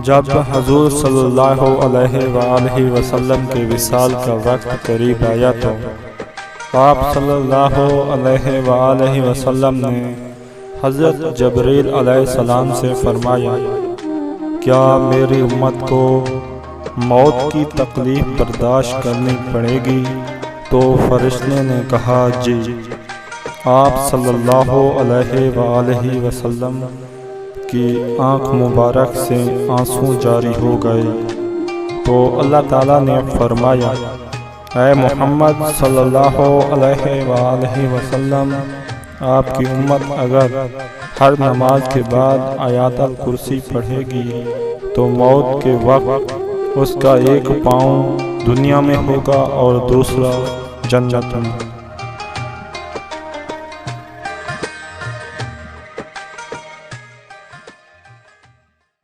जब हजूर सल्लल्लाहु अलैहि वसल्लम के विसाल का वक्त करीब आया तो आप सल्लल्लाहु अलैहि वसल्लम ने हज़रत जबरील अलैहिस्सलाम से फरमाया, क्या मेरी उम्मत को मौत की तकलीफ़ बर्दाश्त करनी पड़ेगी? तो फरिश्ते ने कहा, जी। आप सल्लल्लाहु अलैहि वसल्लम की आँख मुबारक से आंसू जारी हो गए तो अल्लाह ताला ने फरमाया, ऐ मोहम्मद सल्लल्लाहु अलैहि वसल्लम, आपकी उम्मत अगर हर नमाज के बाद आयतुल कुर्सी पढ़ेगी तो मौत के वक्त उसका एक पाँव दुनिया में होगा और दूसरा जन्नत में।